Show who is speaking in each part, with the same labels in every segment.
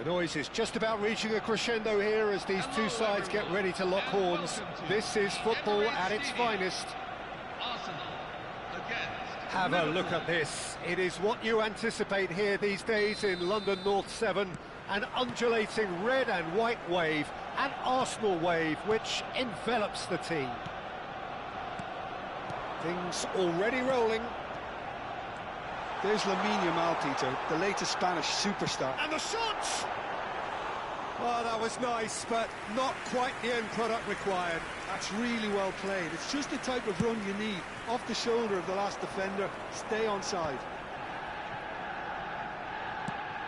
Speaker 1: The noise is just about reaching a crescendo here as these two sides get ready to lock horns. This is football at its finest. Have a look at this. It is what you anticipate here these days in London North 7. An undulating red and white wave, an Arsenal wave which envelops the team. Things already rolling.
Speaker 2: There's Lamine Yamal, Peter, the latest Spanish superstar.
Speaker 1: And the shots! Oh, that was nice, but not quite the end product required.
Speaker 2: That's really well played. It's just the type of run you need. Off the shoulder of the last defender, stay onside.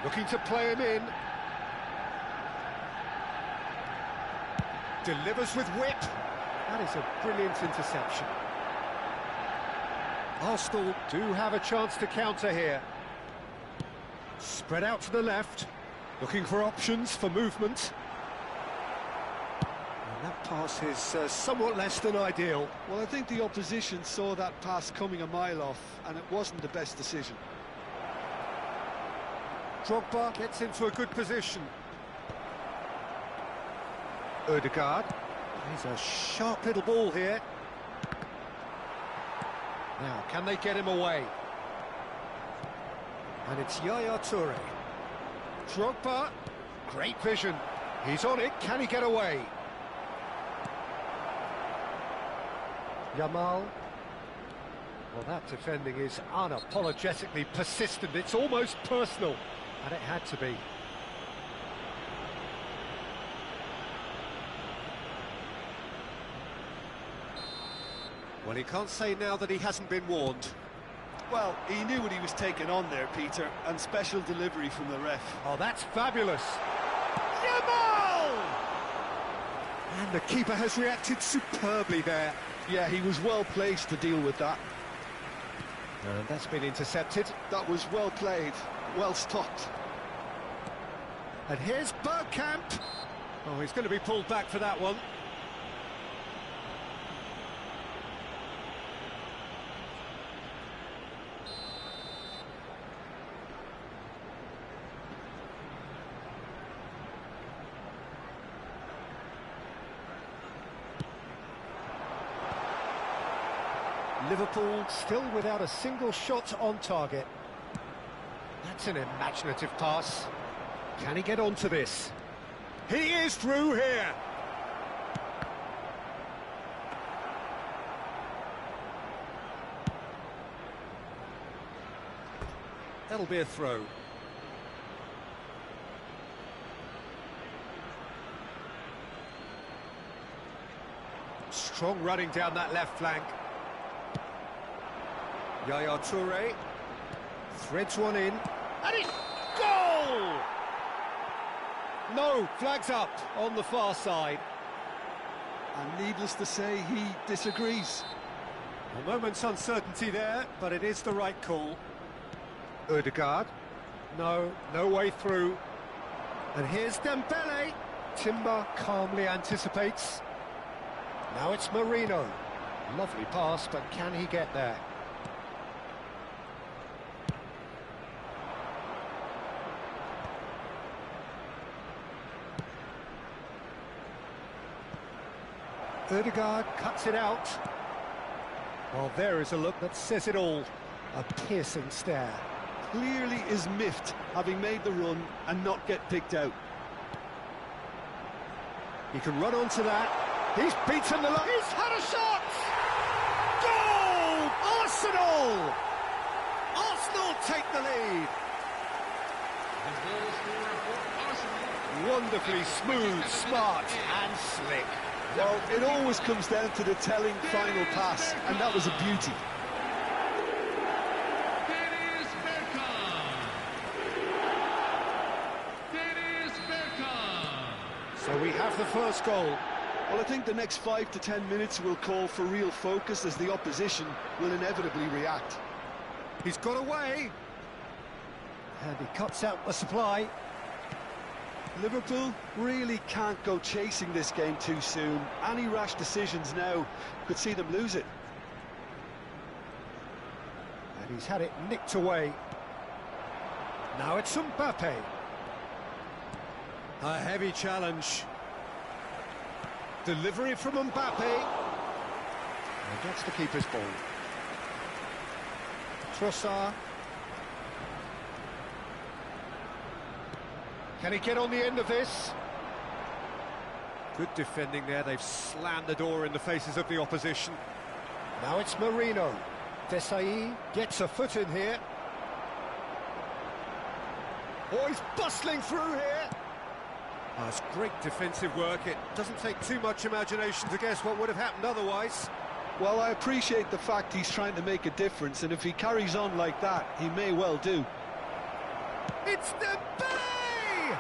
Speaker 1: Looking to play him in. Delivers with whip. That is a brilliant interception. Arsenal do have a chance to counter here. Spread out to the left. Looking for options for movement. And that pass is somewhat less than ideal.
Speaker 2: Well, I think the opposition saw that pass coming a mile off, and it wasn't the best decision.
Speaker 1: Drogba gets into a good position. Odegaard. He's a sharp little ball here. Now, can they get him away? And it's Yaya Toure. Drogba. Great vision. He's on it. Can he get away? Yamal. Well, that defending is unapologetically persistent. It's almost personal. And it had to be. Well, he can't say now that he hasn't been warned.
Speaker 2: Well, he knew what he was taking on there, Peter, and special delivery from the ref.
Speaker 1: Oh, that's fabulous. Yamal! And the keeper has reacted superbly there.
Speaker 2: Yeah, he was well placed to deal with that.
Speaker 1: And that's been intercepted.
Speaker 2: That was well played, well stopped.
Speaker 1: And here's Bergkamp. Oh, he's going to be pulled back for that one. Liverpool still without a single shot on target. That's an imaginative pass. Can he get onto this? He is through here! That'll be a throw. Strong running down that left flank. Yaya Toure threads one in, and it's goal! No, flags up on the far side.
Speaker 2: And needless to say, he disagrees.
Speaker 1: A moment's uncertainty there, but it is the right call. Odegaard, no way through. And here's Dembele. Timber calmly anticipates. Now it's Marino. Lovely pass, but can he get there? Odegaard cuts it out. Well, there is a look that says it all. A piercing stare.
Speaker 2: Clearly is miffed, having made the run and not get picked out.
Speaker 1: He can run onto that. He's beaten the line. He's had a shot! Goal! Arsenal! Arsenal take the lead. Wonderfully smooth, smart and slick.
Speaker 2: Well, it always comes down to the telling final pass, and that was a beauty.
Speaker 1: So we have the first goal.
Speaker 2: Well, I think the next 5 to 10 minutes will call for real focus as the opposition will inevitably react.
Speaker 1: He's got away. And he cuts out the supply.
Speaker 2: Liverpool really can't go chasing this game too soon. Any rash decisions now could see them lose it.
Speaker 1: And he's had it nicked away. Now it's Mbappe. A heavy challenge. Delivery from Mbappe. And gets the keeper's ball. Trossard. Can he get on the end of this? Good defending there. They've slammed the door in the faces of the opposition. Now it's Marino. Desai gets a foot in here. Oh, he's bustling through here. Oh, it's great defensive work. It doesn't take too much imagination to guess what would have happened otherwise.
Speaker 2: Well, I appreciate the fact he's trying to make a difference, and if he carries on like that, he may well do.
Speaker 1: It's Dembele!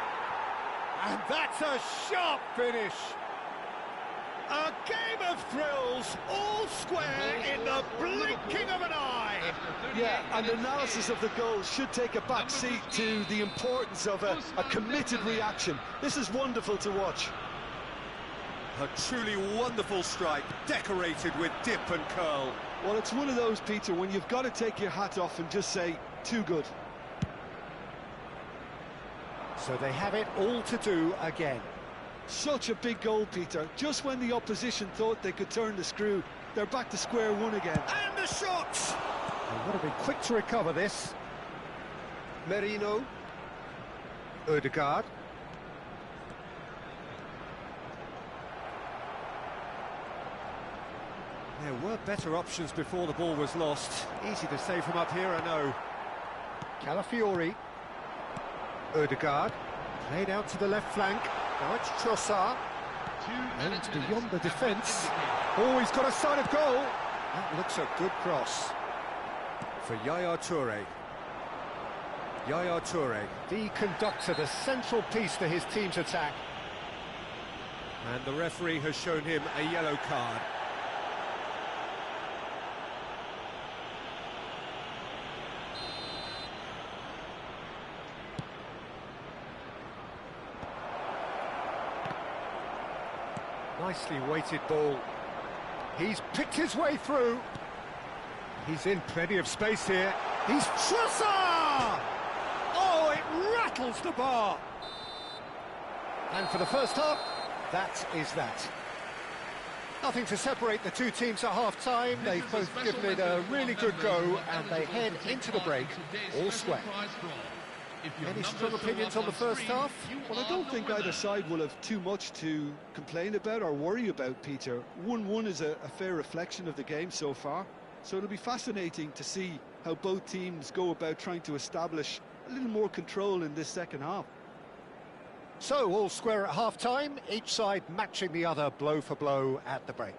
Speaker 1: And that's a sharp finish. A game of thrills, all square in the blinking of an eye.
Speaker 2: Yeah, and analysis of the goal should take a back seat to the importance of a committed reaction. This is wonderful to watch.
Speaker 1: A truly wonderful strike, decorated with dip and curl.
Speaker 2: Well, it's one of those, Peter, when you've got to take your hat off and just say, too good.
Speaker 1: So they have it all to do again.
Speaker 2: Such a big goal, Peter. Just when the opposition thought they could turn the screw, they're back to square one again.
Speaker 1: And the shot! They would have been quick to recover this. Merino. Ødegaard. There were better options before the ball was lost. Easy to say from up here, I know. Calafiori. Ødegaard. Played out to the left flank. Now it's Trossard. And it's beyond the defence. Oh, he's got a side of goal. That looks a good cross. For Yaya Toure. Yaya Toure, the conductor, the central piece to his team's attack. And the referee has shown him a yellow card. Nicely weighted ball. He's picked his way through. He's in plenty of space here. He's Trossard! Oh, it rattles the bar. And for the first half, that is that. Nothing to separate the two teams at half-time. They've both given it a really good go, and they head into the break all square. Any strong opinions on the first half?
Speaker 2: Well, I don't think either side will have too much to complain about or worry about, Peter. 1-1 is a fair reflection of the game so far, so it'll be fascinating to see how both teams go about trying to establish a little more control in this second half.
Speaker 1: So, all square at half-time, each side matching the other blow for blow at the break.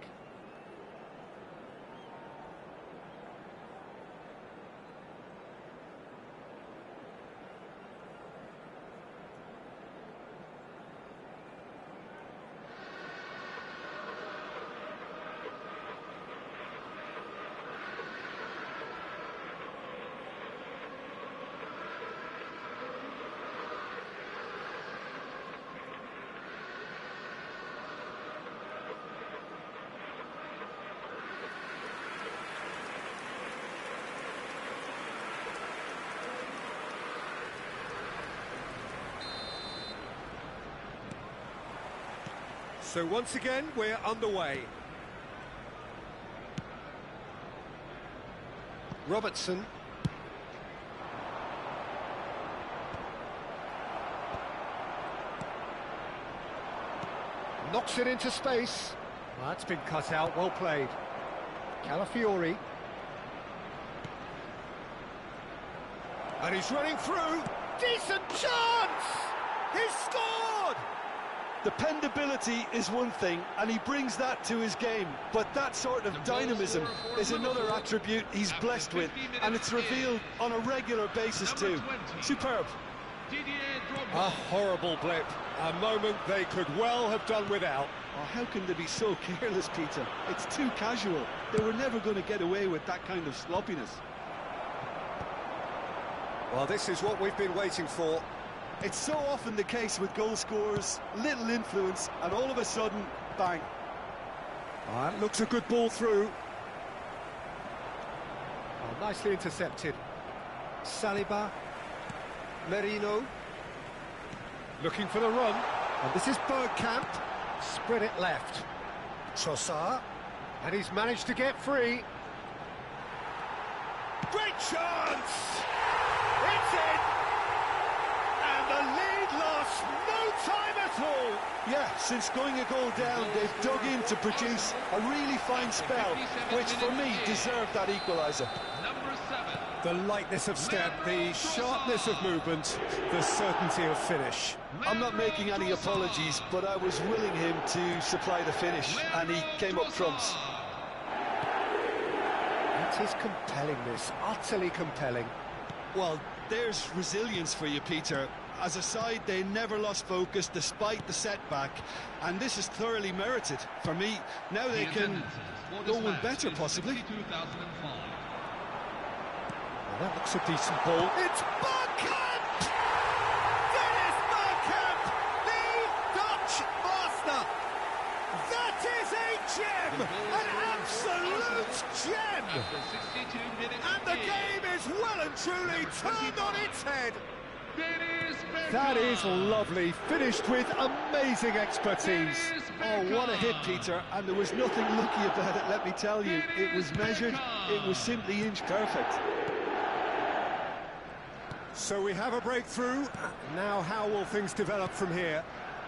Speaker 1: So once again, we're underway. Robertson. Knocks it into space. Well, that's been cut out, well played. Calafiori. And he's running through. Decent chance! He's scored!
Speaker 2: Dependability is one thing, and he brings that to his game, but that sort of dynamism is another attribute he's blessed with, and it's revealed on a regular basis too. Superb.
Speaker 1: A horrible blip, a moment they could well have done without.
Speaker 2: Oh, how can they be so careless, Peter? It's too casual. They were never going to get away with that kind of sloppiness.
Speaker 1: Well, this is what we've been waiting for.
Speaker 2: It's so often the case with goal scorers, little influence, and all of a sudden, bang.
Speaker 1: That looks a good ball through. Oh, nicely intercepted. Saliba. Merino. Looking for the run. And this is Bergkamp. Spread it left. Trossard. And he's managed to get free. Great chance! It's in! And the lead lost no time at all.
Speaker 2: Yeah, since going a goal down, they've dug in to produce a really fine spell, which for me deserved that equaliser.
Speaker 1: The lightness of step, the sharpness of movement, the certainty of finish.
Speaker 2: I'm not making any apologies, but I was willing him to supply the finish, and he came up trumps.
Speaker 1: It is compelling, this, utterly compelling.
Speaker 2: Well, there's resilience for you, Peter. As a side, they never lost focus despite the setback, and this is thoroughly merited. For me, now they can go one better, possibly.
Speaker 1: Well, that looks a decent ball. It's Bergkamp! Dennis Bergkamp, the Dutch master! That is a gem! An absolute gem! And the game is well and truly turned on its head. That is lovely, finished with amazing expertise.
Speaker 2: Oh, what a hit, Peter, and there was nothing lucky about it, let me tell you. It was measured, it was simply inch perfect.
Speaker 1: So we have a breakthrough. Now how will things develop from here?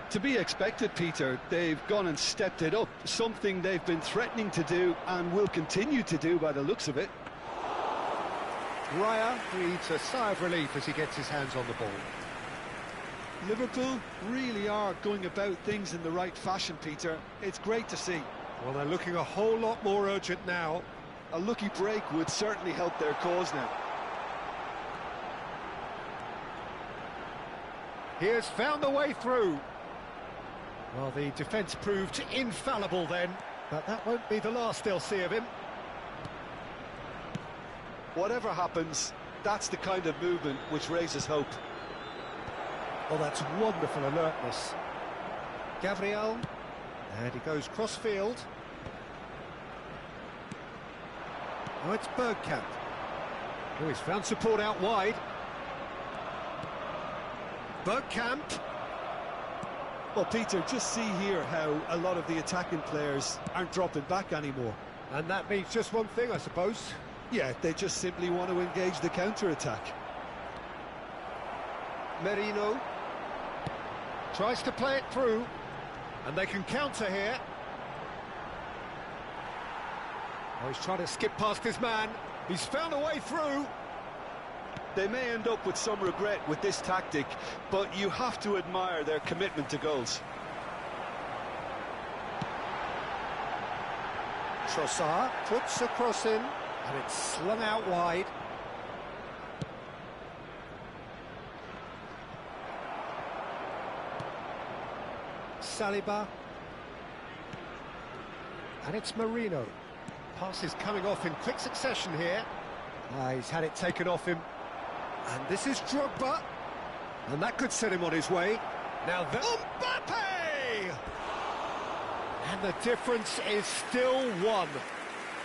Speaker 2: To be expected, Peter. They've gone and stepped it up, something they've been threatening to do and will continue to do by the looks of it.
Speaker 1: Raya breathes a sigh of relief as he gets his hands on the ball.
Speaker 2: Liverpool really are going about things in the right fashion, Peter. It's great to see.
Speaker 1: Well, they're looking a whole lot more urgent now.
Speaker 2: A lucky break would certainly help their cause now.
Speaker 1: He has found the way through. Well, the defence proved infallible then, but that won't be the last they'll see of him.
Speaker 2: Whatever happens, that's the kind of movement which raises hope.
Speaker 1: Oh, that's wonderful alertness. Gabriel, and he goes cross-field. Oh, it's Bergkamp. Oh, he's found support out wide. Bergkamp.
Speaker 2: Well, Peter, just see here how a lot of the attacking players aren't dropping back anymore.
Speaker 1: And that means just one thing, I suppose.
Speaker 2: Yeah, they just simply want to engage the counter-attack.
Speaker 1: Merino tries to play it through, and they can counter here. Oh, he's trying to skip past his man. He's found a way through.
Speaker 2: They may end up with some regret with this tactic, but you have to admire their commitment to goals.
Speaker 1: Trossard puts a cross in, and it's slung out wide. Saliba. And it's Merino. Pass is coming off in quick succession here. He's had it taken off him. And this is Drogba. And that could set him on his way. Now the Mbappe! And the difference is still one,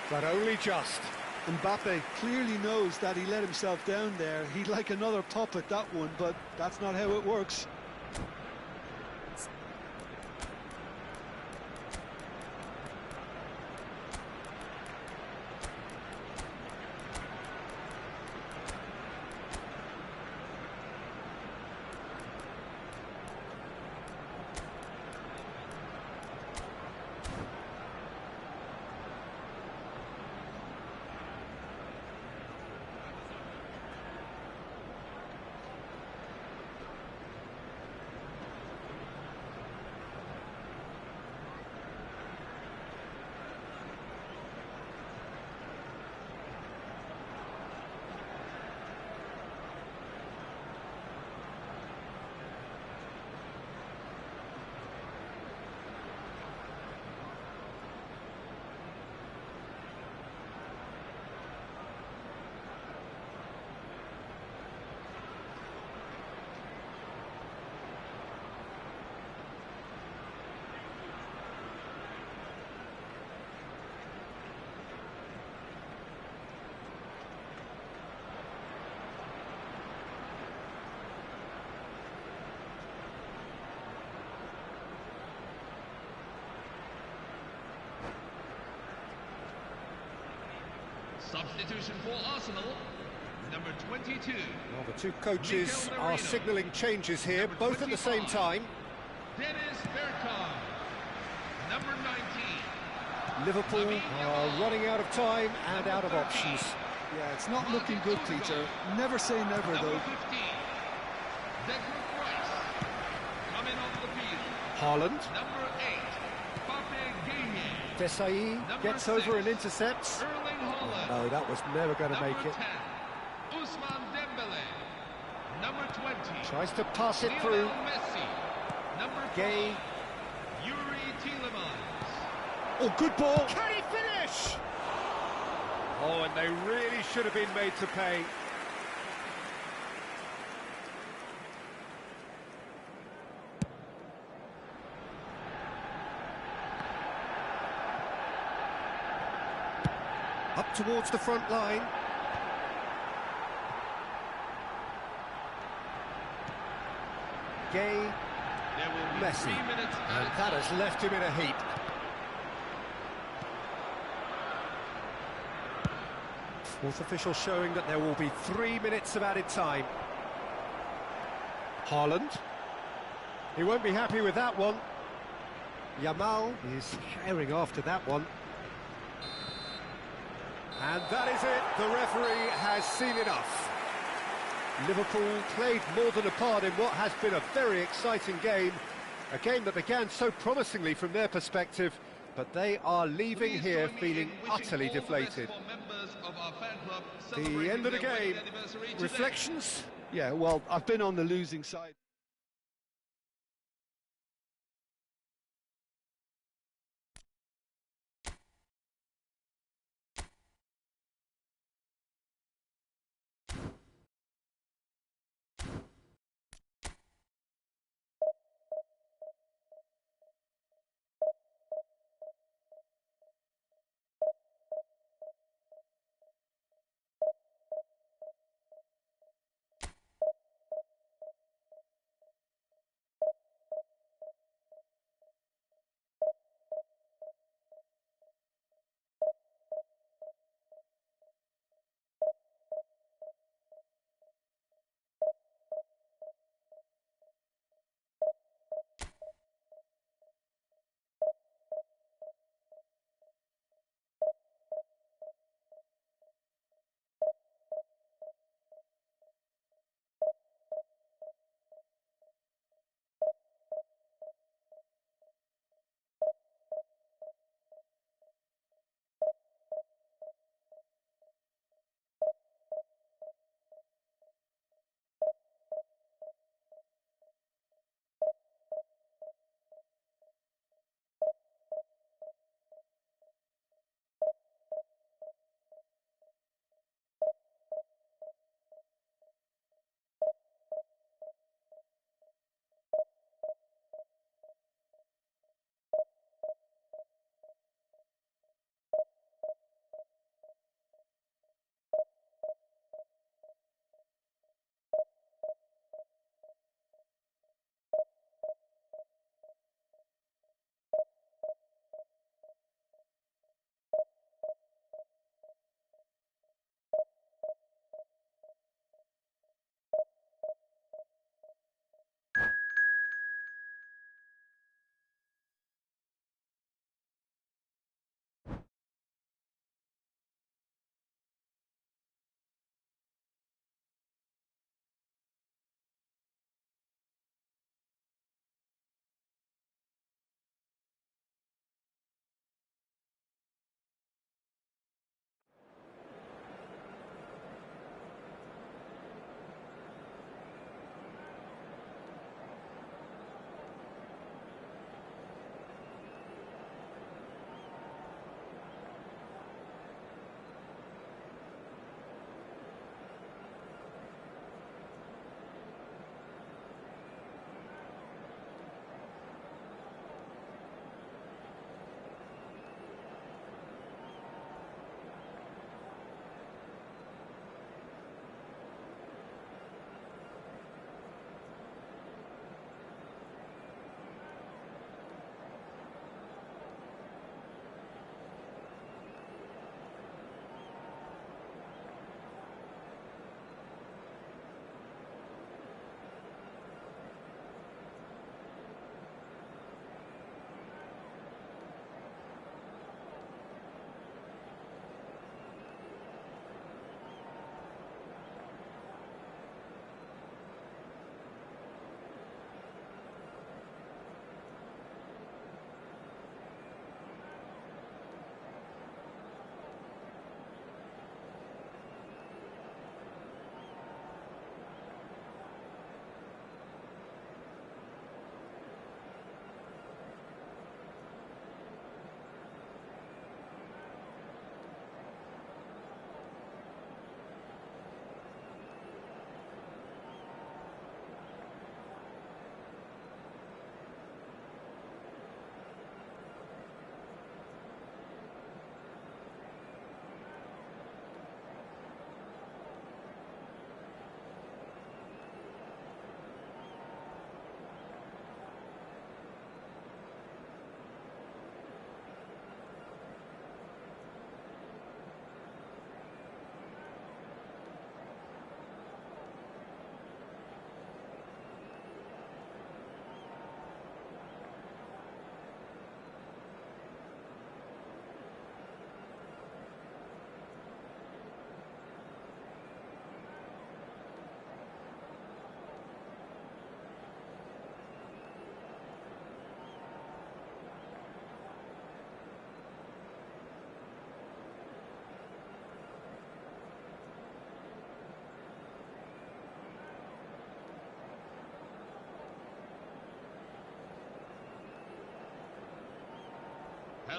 Speaker 1: but only just.
Speaker 2: Mbappe clearly knows that he let himself down there. He'd like another pop at that one, but that's not how it works.
Speaker 3: Substitution for Arsenal, number 22.
Speaker 1: Well, the two coaches are signalling changes here, both at the same time.
Speaker 3: Dennis Bergkamp, number 19.
Speaker 1: Liverpool are running out of time and out of options.
Speaker 2: Yeah, it's not looking good, Peter. Never say never, though.
Speaker 3: Number 15. Declan Rice, coming off the field.
Speaker 1: Haaland.
Speaker 3: Number 8. Pape Gueye.
Speaker 1: Desailly gets over and intercepts.
Speaker 3: Erling Haaland.
Speaker 1: No, that was never going to make
Speaker 3: Number
Speaker 1: it.
Speaker 3: 10. Ousmane Dembele. Number 20.
Speaker 1: Tries to pass it
Speaker 3: Lionel
Speaker 1: through.
Speaker 3: Messi. Number 5.
Speaker 1: Gay.
Speaker 3: Yuri Tielemans.
Speaker 1: Oh, good ball. Can he finish? Oh, and they really should have been made to pay. Up towards the front line. Gay,
Speaker 3: There will be
Speaker 1: Messi,
Speaker 3: 3 minutes
Speaker 1: and that has left him in a heap. Fourth official showing that there will be 3 minutes of added time. Haaland. He won't be happy with that one. Yamal is herring after that one. And that is it. The referee has seen enough. Liverpool played more than a part in what has been a very exciting game. A game that began so promisingly from their perspective, but they are leaving here feeling utterly deflated. The end of the game. Reflections?
Speaker 2: Yeah, well, I've been on the losing side.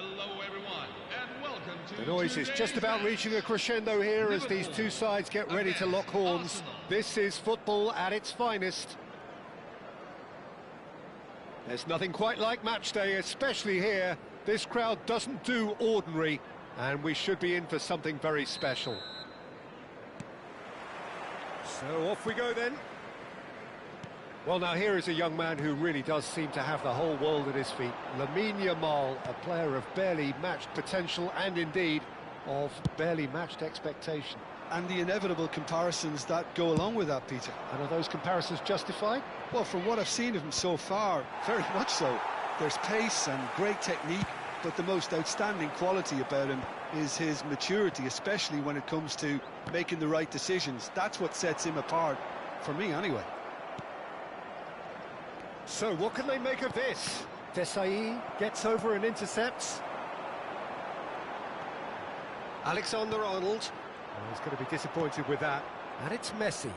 Speaker 3: Hello, everyone, and welcome to
Speaker 1: The noise is just about reaching a crescendo here as these two sides get ready to lock horns. This is football at its finest. There's nothing quite like match day, especially here. This crowd doesn't do ordinary, and we should be in for something very special. So off we go then. Well, now here is a young man who really does seem to have the whole world at his feet. Lamine Yamal, a player of barely matched potential and indeed of barely matched expectation.
Speaker 2: And the inevitable comparisons that go along with that, Peter.
Speaker 1: And are those comparisons justified?
Speaker 2: Well, from what I've seen of him so far, very much so. There's pace and great technique, but the most outstanding quality about him is his maturity, especially when it comes to making the right decisions. That's what sets him apart, for me anyway.
Speaker 1: So what can they make of this? Desai gets over and intercepts. Alexander-Arnold. Oh, he's going to be disappointed with that. And it's Messi.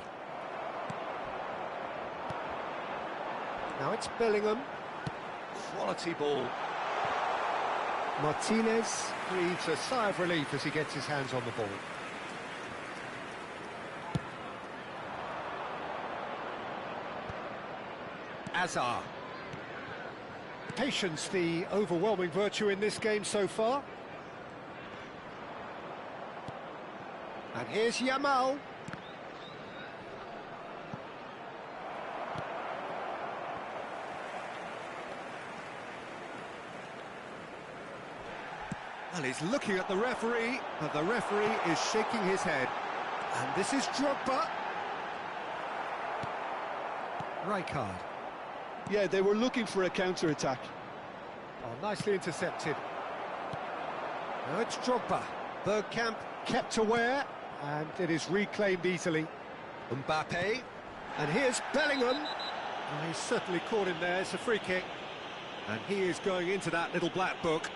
Speaker 1: Now it's Bellingham. Quality ball. Martinez breathes a sigh of relief as he gets his hands on the ball. Azar. Patience, the overwhelming virtue in this game so far. And here's Yamal. And he's looking at the referee, but the referee is shaking his head. And this is Drogba. Rijkaard.
Speaker 2: Yeah, they were looking for a counter-attack.
Speaker 1: Oh, nicely intercepted. Now it's Drogba. Bergkamp kept aware, and it is reclaimed easily. Mbappe. And here's Bellingham. And he's certainly caught him there. It's a free kick. And he is going into that little black book.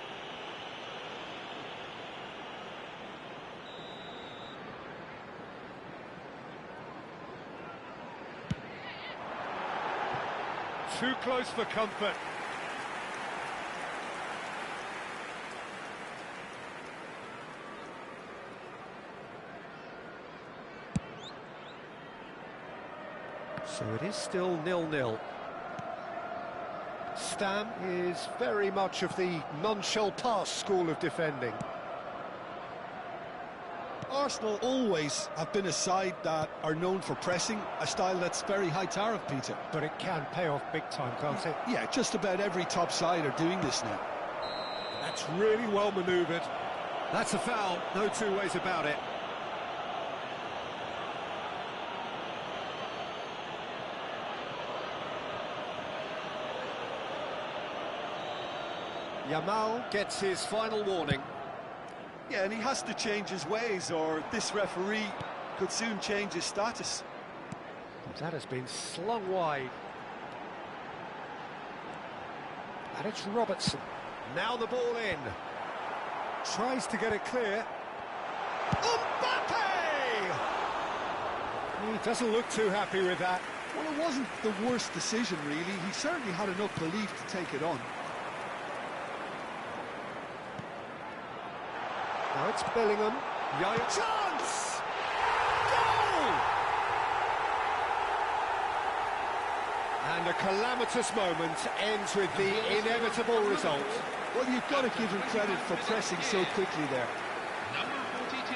Speaker 1: Too close for comfort. So it is still 0-0. Stam is very much of the non-shall-pass school of defending.
Speaker 2: Arsenal always have been a side that are known for pressing, a style that's very high tariff, Peter.
Speaker 1: But it can pay off big time, can't it?
Speaker 2: Yeah, just about every top side are doing this now.
Speaker 1: That's really well manoeuvred. That's a foul, no two ways about it. Yamal gets his final warning.
Speaker 2: Yeah, and he has to change his ways, or this referee could soon change his status.
Speaker 1: That has been slung wide. And it's Robertson. Now the ball in. Tries to get it clear. Mbappe! He doesn't look too happy with that.
Speaker 2: Well, it wasn't the worst decision, really. He certainly had enough belief to take it on.
Speaker 1: Now it's Bellingham. Chance! Goal! And a calamitous moment ends with the inevitable result.
Speaker 2: Well, you've got to give him credit for pressing so quickly there.
Speaker 3: Number 42,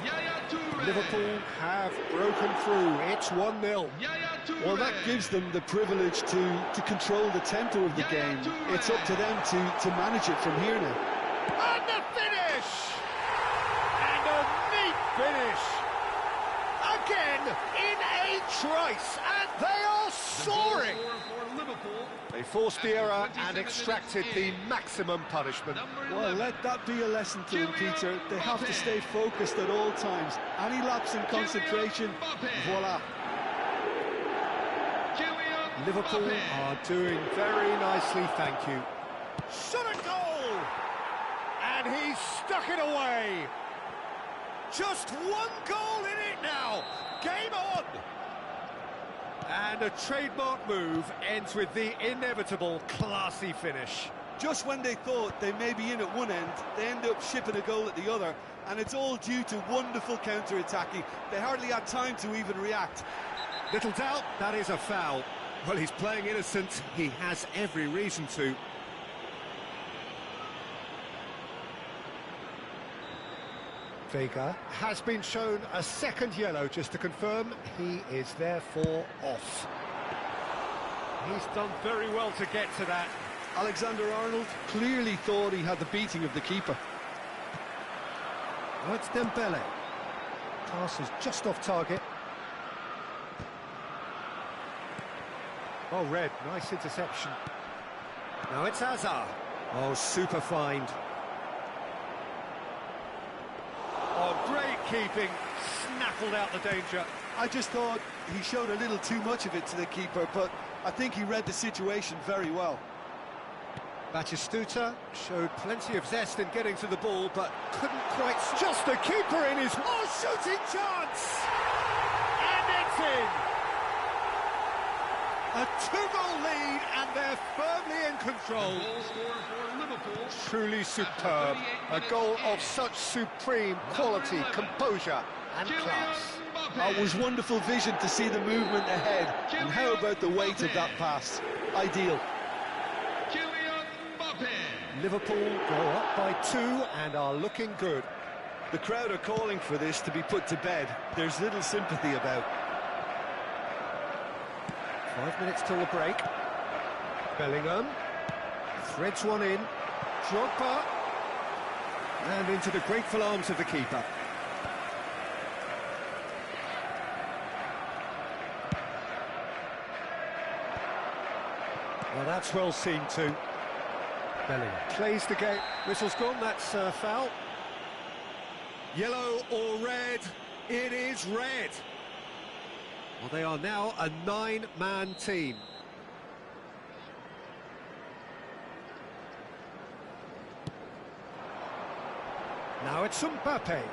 Speaker 3: Yaya Toure.
Speaker 1: Liverpool have broken through. It's 1-0.
Speaker 3: Yaya Toure.
Speaker 2: Well, that gives them the privilege to control the tempo of the game. It's up to them to manage it from here now.
Speaker 1: And the finish! And a neat finish! Again, in a trice, and they are soaring! They forced the error and extracted the maximum punishment.
Speaker 2: Well, let that be a lesson to them, Peter. They have to stay focused at all times. Any lapse in concentration, voila.
Speaker 1: Liverpool are doing very nicely, thank you. Shot a goal! And he's stuck it away! Just one goal in it now! Game on! And a trademark move ends with the inevitable classy finish.
Speaker 2: Just when they thought they may be in at one end, they end up shipping a goal at the other, and it's all due to wonderful counter-attacking. They hardly had time to even react.
Speaker 1: Little doubt, that is a foul. Well, he's playing innocent. He has every reason to. Vega has been shown a second yellow, just to confirm. He is therefore off. He's done very well to get to that.
Speaker 2: Alexander-Arnold clearly thought he had the beating of the keeper.
Speaker 1: Now it's Dembele. Pass is just off target. Oh, red, nice interception. Now it's Hazard. Oh, super find. Oh, great keeping, snaffled out the danger.
Speaker 2: I just thought he showed a little too much of it to the keeper, but I think he read the situation very well.
Speaker 1: Batistuta showed plenty of zest in getting to the ball, but couldn't quite... Just the keeper in his... Oh, shooting chance! And it's in! A two-goal lead, and they're firmly in control.
Speaker 3: Goal scorer for Liverpool.
Speaker 1: Truly superb. A goal of such supreme quality, composure and class.
Speaker 2: It was wonderful vision to see the movement ahead. And how about the weight of that pass? Ideal.
Speaker 1: Liverpool go up by 2 and are looking good.
Speaker 2: The crowd are calling for this to be put to bed. There's little sympathy about.
Speaker 1: 5 minutes till the break. Bellingham threads one in. Drogba. And into the grateful arms of the keeper. Well, that's well seen too. Bellingham plays the game. Whistle's gone, that's foul. Yellow or red? It is red. Well, they are now a 9-man team. Now it's Mbappe.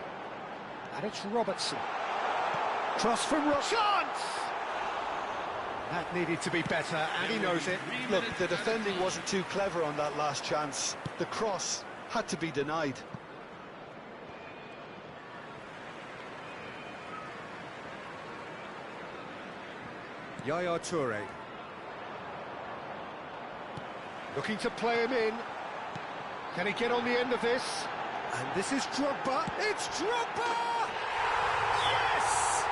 Speaker 1: And it's Robertson. Cross from Chance! That needed to be better, and he knows it.
Speaker 2: Look, the defending wasn't too clever on that last chance. The cross had to be denied.
Speaker 1: Yaya Toure. Looking to play him in. Can he get on the end of this? And this is Drogba. It's Drogba! Yes!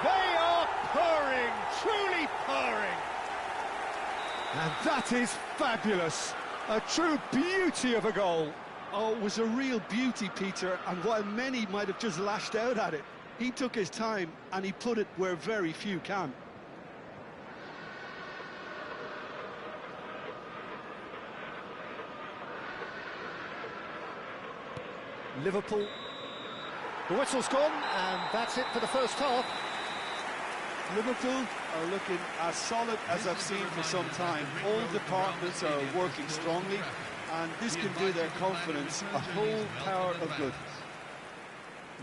Speaker 1: They are purring, truly purring. And that is fabulous. A true beauty of a goal.
Speaker 2: Oh, it was a real beauty, Peter, and while many might have just lashed out at it, he took his time and he put it where very few can.
Speaker 1: Liverpool. The whistle's gone, and that's it for the first half.
Speaker 2: Liverpool are looking as solid as I've seen for some time. All departments are working strongly, and this can do their confidence a whole power of good.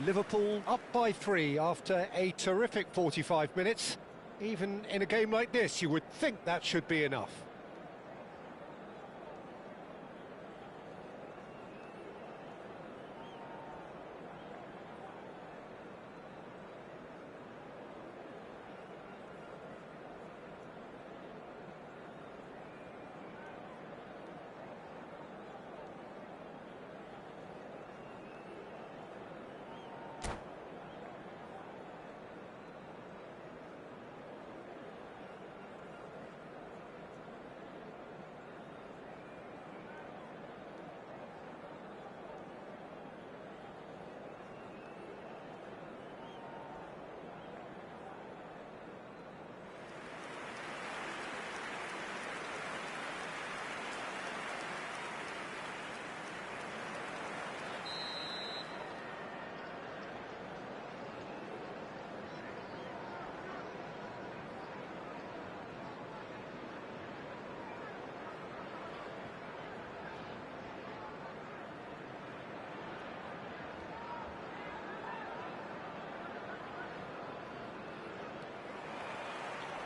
Speaker 1: Liverpool up by 3 after a terrific 45 minutes. Even in a game like this, you would think that should be enough.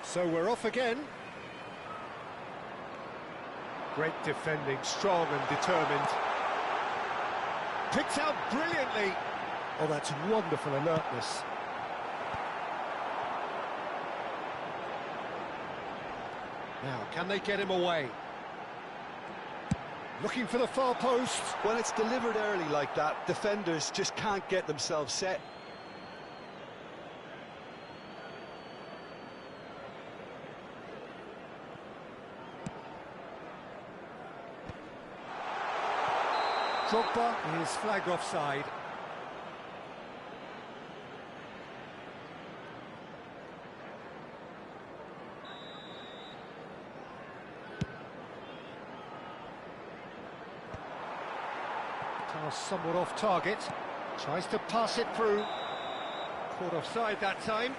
Speaker 1: So we're off again. Great defending, strong and determined. Picked out brilliantly. Oh, that's wonderful alertness. Now, can they get him away? Looking for the far post.
Speaker 2: When it's delivered early like that, defenders just can't get themselves set.
Speaker 1: Drogba is flagged offside. Pass somewhat off target. Tries to pass it through. Caught offside that time.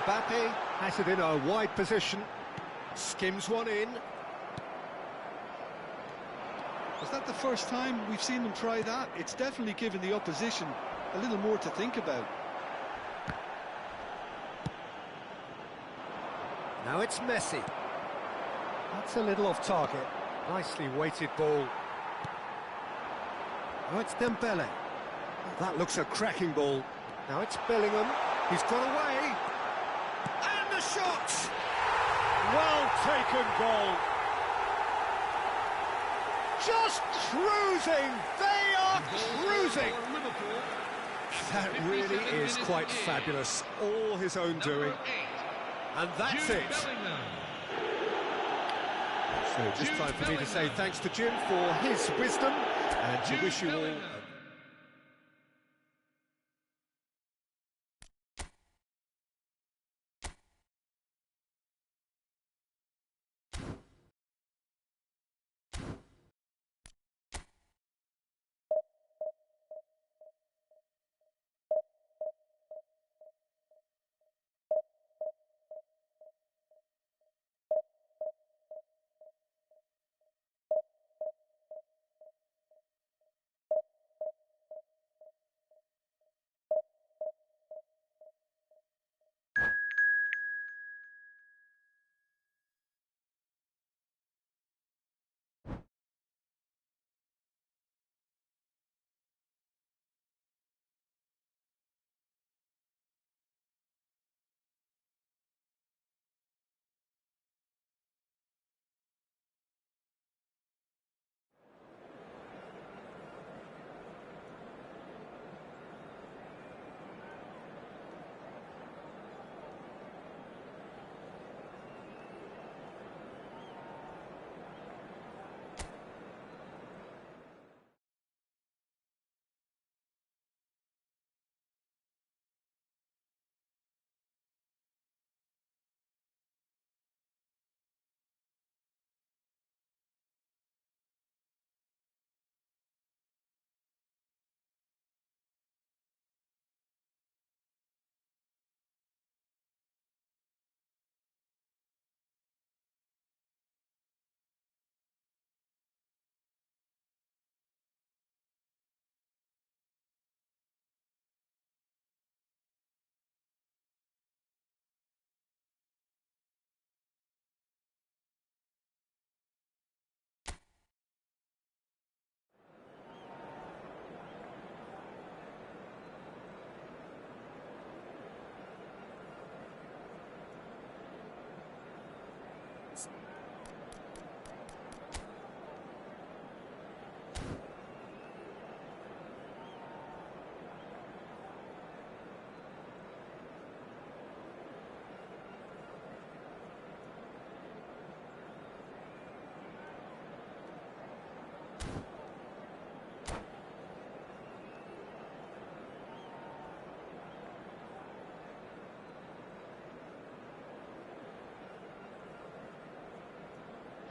Speaker 1: Mbappe has it in a wide position, skims one in.
Speaker 2: Is that the first time we've seen them try that? It's definitely given the opposition a little more to think about.
Speaker 1: Now it's Messi. That's a little off target. Nicely weighted ball. Now it's Dembele. Oh, that looks a cracking ball. Now it's Bellingham. He's got away. And the shot! Well taken goal. Just cruising. They are cruising. That really is quite fabulous. All his own doing. And that's it. So just time for me to say thanks to Jim for his wisdom and to wish you all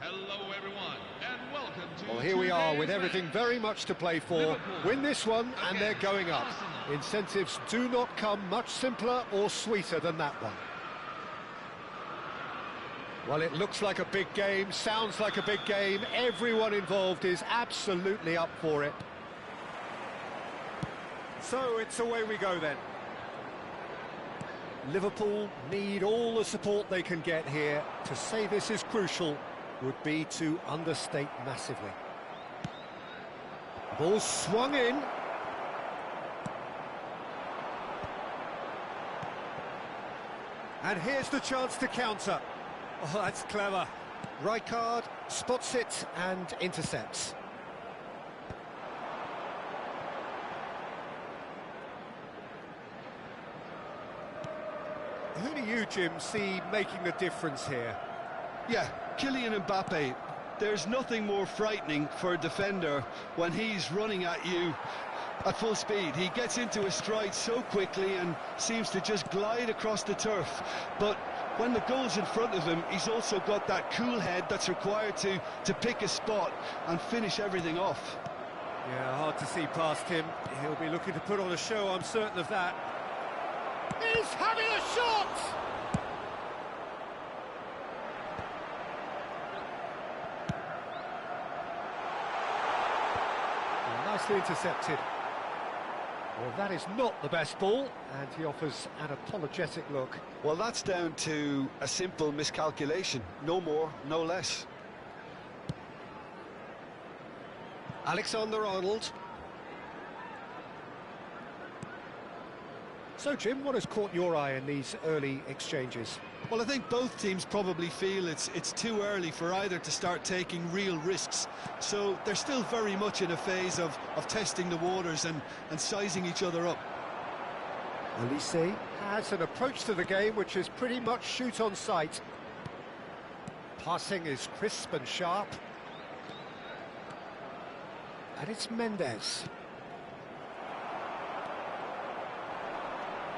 Speaker 3: Hello everyone, and welcome to
Speaker 1: Well, here we are with everything very much to play for.
Speaker 3: Liverpool
Speaker 1: Win this one and they're going up.
Speaker 3: Arsenal.
Speaker 1: Incentives do not come much simpler or sweeter than that one. Well, it looks like a big game, sounds like a big game. Everyone involved is absolutely up for it. So it's away we go then. Liverpool need all the support they can get here. To say this is crucial would be to understate massively. Ball swung in. And here's the chance to counter. Oh, that's clever. Rijkaard spots it and intercepts. Who do you, Jim, see making the difference here?
Speaker 2: Yeah, Kylian Mbappe. There's nothing more frightening for a defender when he's running at you at full speed. He gets into a stride so quickly and seems to just glide across the turf. But when the goal's in front of him, he's also got that cool head that's required to pick a spot and finish everything off.
Speaker 1: Yeah, hard to see past him. He'll be looking to put on a show, I'm certain of that. He's having a shot! Nicely intercepted. Well, that is not the best ball, and he offers an apologetic look.
Speaker 2: Well, that's down to a simple miscalculation. No more, no less.
Speaker 1: Alexander-Arnold. So, Jim, what has caught your eye in these early exchanges?
Speaker 2: Well, I think both teams probably feel it's too early for either to start taking real risks. So they're still very much in a phase of testing the waters and sizing each other up.
Speaker 1: Elise has an approach to the game which is pretty much shoot on sight. Passing is crisp and sharp. And it's Mendes.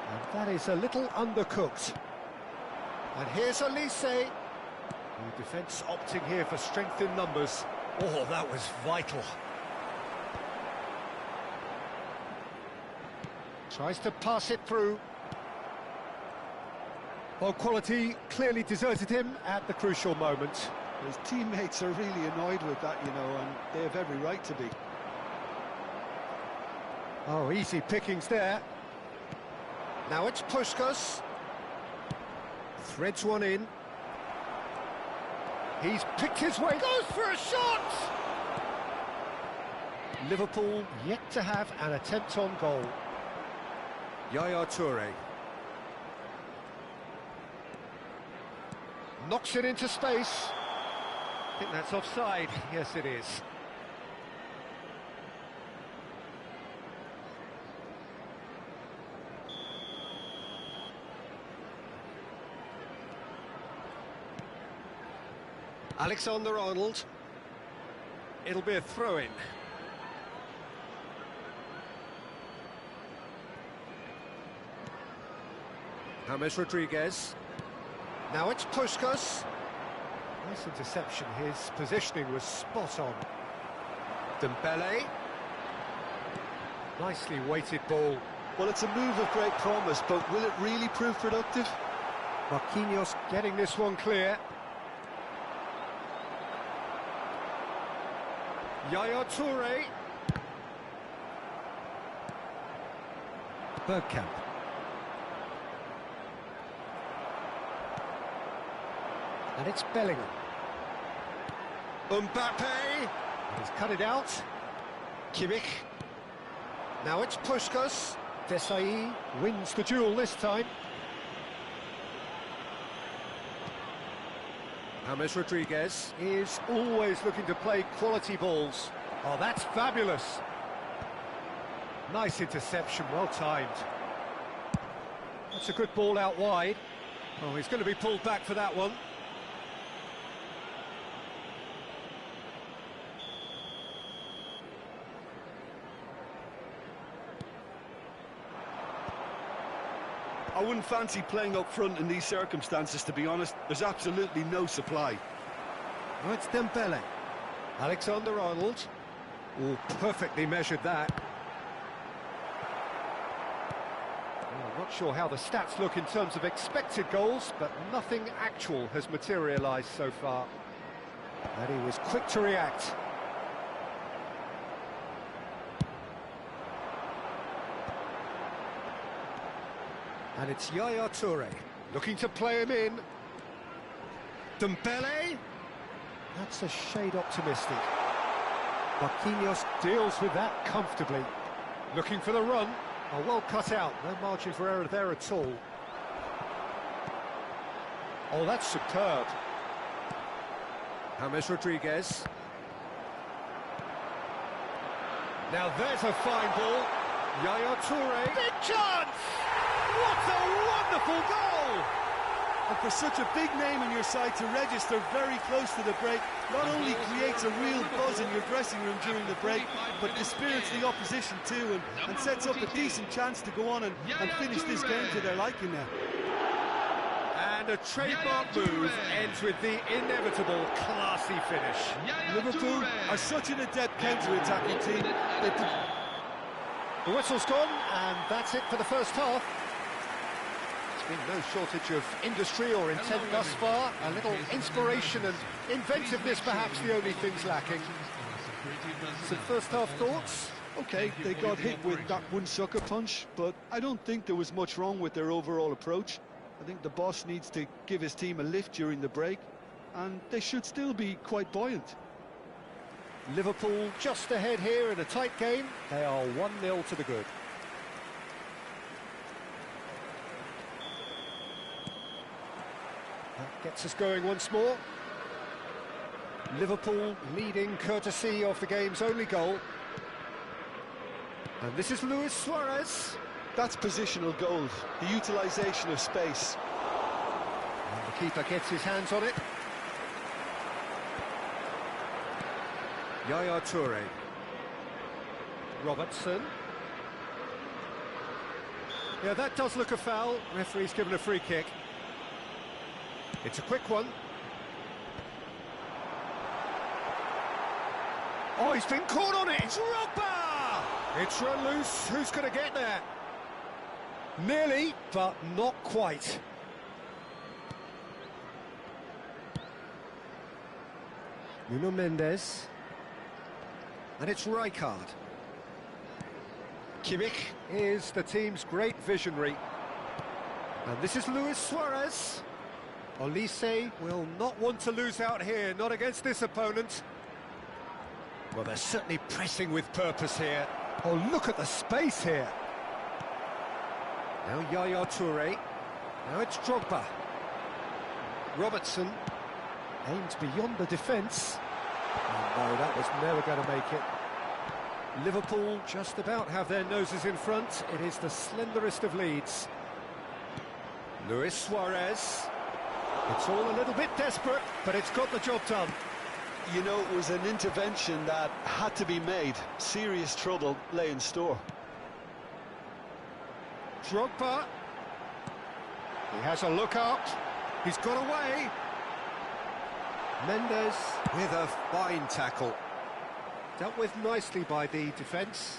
Speaker 1: And that is a little undercooked. And here's Elise. The defence opting here for strength in numbers. Oh, that was vital. Tries to pass it through. Well, quality clearly deserted him at the crucial moment.
Speaker 2: His teammates are really annoyed with that, you know, and they have every right to be.
Speaker 1: Oh, easy pickings there. Now it's Puskás. Threads one in. He's picked his way. Goes for a shot! Liverpool yet to have an attempt on goal. Yaya Touré. Knocks it into space. I think that's offside. Yes, it is. Alexander-Arnold. It'll be a throw-in. James Rodriguez. Now it's Puskás. Nice interception. His positioning was spot on. Dembele. Nicely weighted ball.
Speaker 2: Well, it's a move of great promise, but will it really prove productive?
Speaker 1: Marquinhos getting this one clear. Yaya Touré. Bergkamp. And it's Bellingham. Mbappe. He's cut it out. Kimmich. Now it's Puskás. Desailly wins the duel this time. James Rodriguez is always looking to play quality balls. Oh, that's fabulous. Nice interception, well timed. That's a good ball out wide. Oh, he's going to be pulled back for that one.
Speaker 2: I wouldn't fancy playing up front in these circumstances, to be honest. There's absolutely no supply.
Speaker 1: Oh, it's Dembele. Alexander-Arnold. Oh, perfectly measured that. Oh, Not sure how the stats look in terms of expected goals, but nothing actual has materialised so far. And he was quick to react. And it's Yaya Toure, looking to play him in. Dembele? That's a shade optimistic. Marquinhos deals with that comfortably. Looking for the run. Oh, well cut out, no margin for error there at all. Oh, that's superb. James Rodriguez. Now there's a fine ball. Yaya Toure. Big chance! What a wonderful goal!
Speaker 2: And for such a big name in your side to register very close to the break, not only creates a real buzz in your dressing room during the break, but dispirits the opposition too, and sets up a decent chance to go on and finish this game to their liking now.
Speaker 1: And a trademark move ends with the inevitable classy finish.
Speaker 2: Liverpool are such an adept counter-attacking team.
Speaker 1: The whistle's gone, and that's it for the first half. There's been no shortage of industry or intent thus far. A little inspiration and inventiveness, perhaps the only things lacking. Some first half thoughts?
Speaker 2: Okay, they got hit with that one sucker punch, but I don't think there was much wrong with their overall approach. I think the boss needs to give his team a lift during the break, and they should still be quite buoyant.
Speaker 1: Liverpool just ahead here in a tight game. They are 1-0 to the good. That gets us going once more. Liverpool leading courtesy of the game's only goal. And this is Luis Suarez.
Speaker 2: That's positional gold, the utilisation of space.
Speaker 1: And the keeper gets his hands on it. Yaya Toure. Robertson. Yeah, that does look a foul. Referee's given a free kick. It's a quick one. Oh, he's been caught on it! It's Drogba! It's run loose. Who's going to get there? Nearly, but not quite. Nuno Mendes. And it's Rijkaard. Kimmich is the team's great visionary. And this is Luis Suarez. Olise will not want to lose out here, not against this opponent. Well, they're certainly pressing with purpose here. Oh, look at the space here. Now Yaya Toure. Now it's Drogba. Robertson aims beyond the defence. Oh, no, that was never going to make it. Liverpool just about have their noses in front. It is the slenderest of leads. Luis Suarez. It's all a little bit desperate, but it's got the job done.
Speaker 2: You know, it was an intervention that had to be made. Serious trouble lay in store.
Speaker 1: Drogba. He has a look up. He's got away. Mendes with a fine tackle. Dealt with nicely by the defence.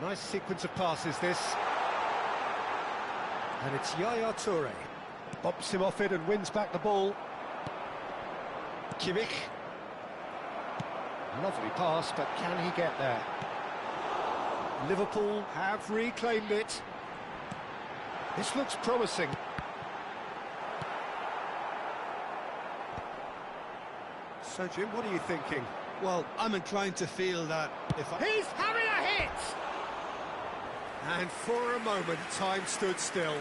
Speaker 1: Nice sequence of passes, this. And it's Yaya Toure. Bumps him off it and wins back the ball. Kimmich. Lovely pass, but can he get there? Liverpool have reclaimed it. This looks promising. So, Jim, what are you thinking?
Speaker 2: Well, I'm inclined to feel that if
Speaker 1: He's having a hit! And for a moment, time stood still.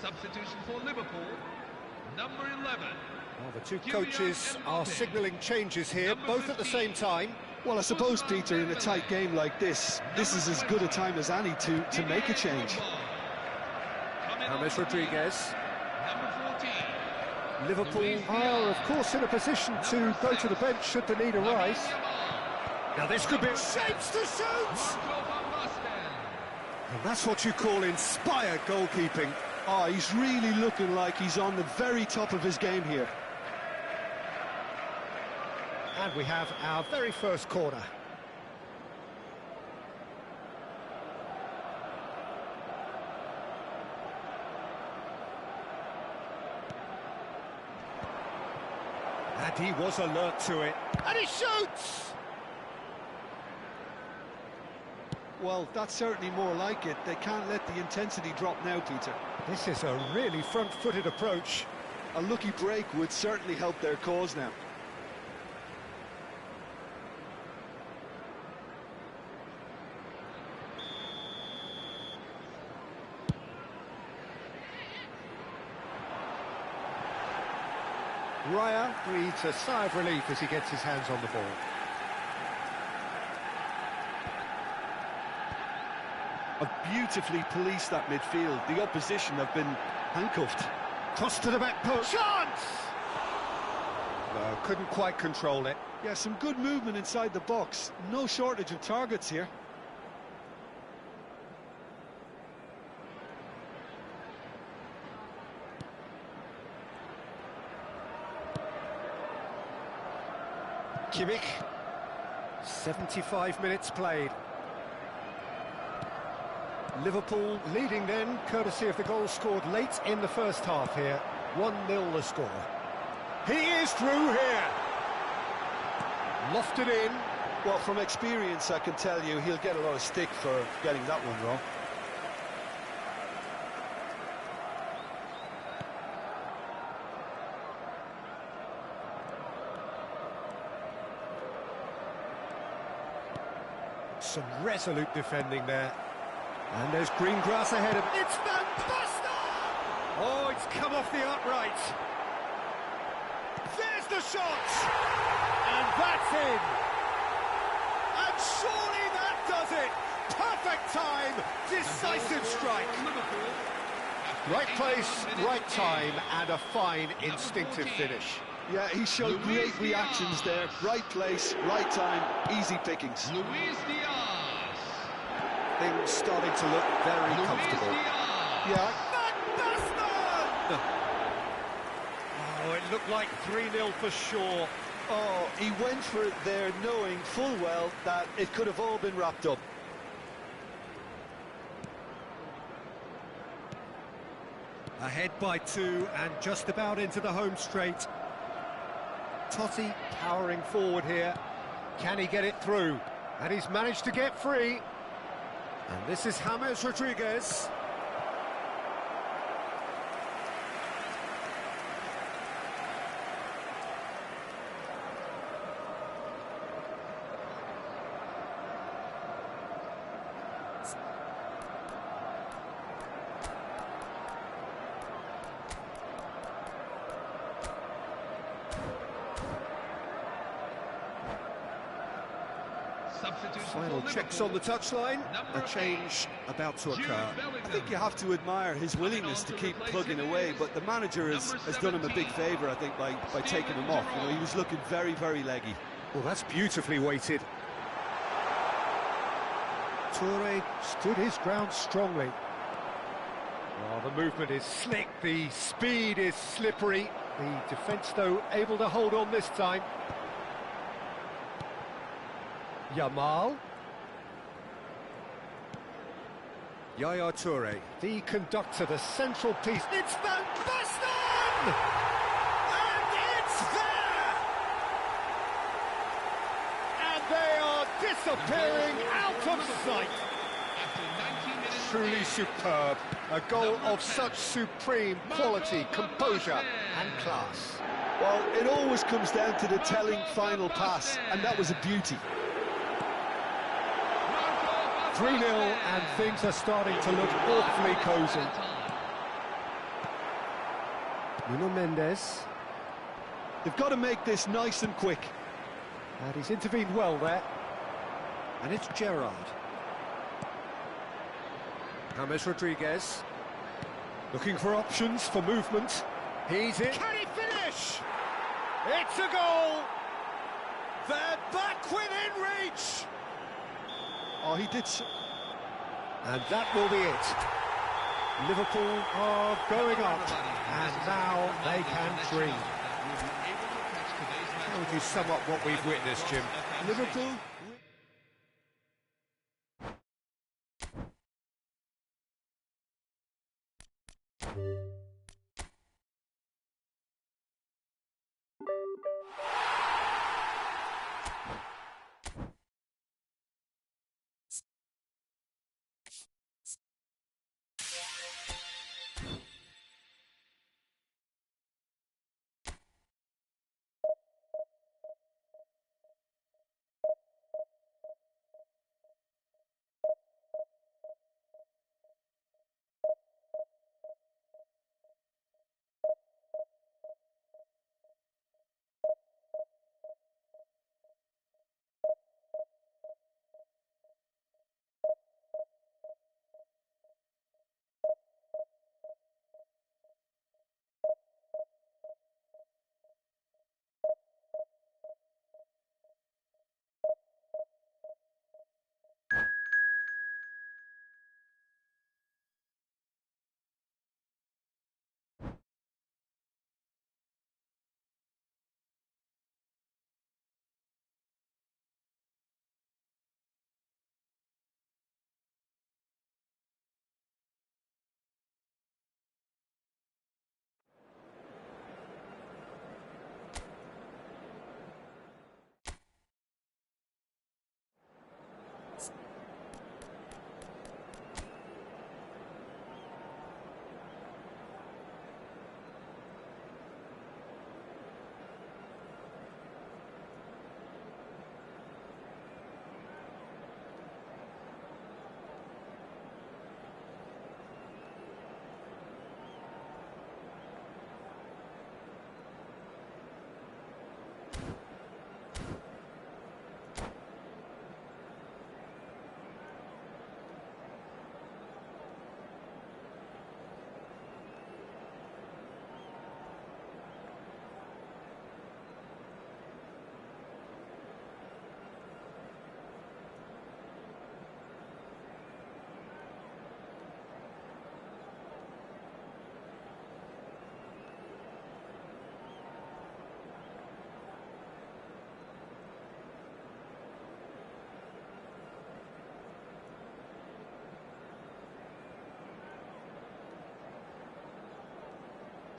Speaker 3: Substitution for Liverpool, number 11.
Speaker 1: Well, the two coaches are signalling changes here, both at the same time.
Speaker 2: Well, I suppose, Peter, in a tight game like this is as good a time as any to make a change.
Speaker 1: James Rodriguez.
Speaker 3: Number 14.
Speaker 1: Liverpool are, of course, in a position to go to the bench should the need arise. Now this could be shapes to shoot! And that's what you call inspired goalkeeping.
Speaker 2: Oh, he's really looking like he's on the very top of his game here.
Speaker 1: And we have our very first corner. And he was alert to it. And he shoots!
Speaker 2: Well, that's certainly more like it. They can't let the intensity drop now, Peter.
Speaker 1: This is a really front-footed approach.
Speaker 2: A lucky break would certainly help their cause now.
Speaker 1: Raya breathes a sigh of relief as he gets his hands on the ball.
Speaker 2: Have beautifully policed that midfield. The opposition have been handcuffed.
Speaker 1: Cross to the back post. Chance! No, couldn't quite control it.
Speaker 2: Yeah, some good movement inside the box. No shortage of targets here.
Speaker 1: Kimmich. 75 minutes played. Liverpool leading then, courtesy of the goal scored late in the first half here. 1-0 the score. He is through here. Lofted in.
Speaker 2: Well, from experience, I can tell you he'll get a lot of stick for getting that one wrong.
Speaker 1: Some resolute defending there. And there's green grass ahead of... It's Van Basten! Oh, it's come off the upright. There's the shot! And that's in! And surely that does it! Perfect time! Decisive strike! Right place, right time, and a fine instinctive finish.
Speaker 2: Yeah, he showed great reactions there. Right place, right time, easy pickings.
Speaker 3: Luis Diaz.
Speaker 1: Things starting to look very comfortable.
Speaker 2: Yeah.
Speaker 1: Van Basten! Oh, it looked like 3-0 for sure.
Speaker 2: Oh, he went for it there knowing full well that it could have all been wrapped up.
Speaker 1: Ahead by 2 and just about into the home straight. Totti powering forward here. Can he get it through? And he's managed to get free. And this is James Rodriguez. Final checks on the touchline. A change about to occur.
Speaker 2: I think you have to admire his willingness to keep plugging away, but the manager has done him a big favour, I think, by taking him off. You know, he was looking very, very leggy.
Speaker 1: Well, that's beautifully weighted. Toure stood his ground strongly. Oh, the movement is slick, the speed is slippery. The defence, though, able to hold on this time. Yamal. Yaya Toure, the conductor, the central piece. It's Van Basten! And it's there! And they are disappearing out of sight. Truly superb. A goal of such supreme quality, composure and class.
Speaker 2: Well, it always comes down to the telling final pass, and that was a beauty.
Speaker 1: 3-0 and things are starting to look awfully cosy. Nuno Mendes.
Speaker 2: They've got to make this nice and quick.
Speaker 1: And he's intervened well there. And it's Gerrard. James Rodriguez. Looking for options for movement. He's in. Can he finish? It's a goal! They're back within reach!
Speaker 2: Oh, he did so.
Speaker 1: And that will be it. Liverpool are going up, and now they can dream. How would you sum up what we've witnessed, Jim?
Speaker 2: Liverpool...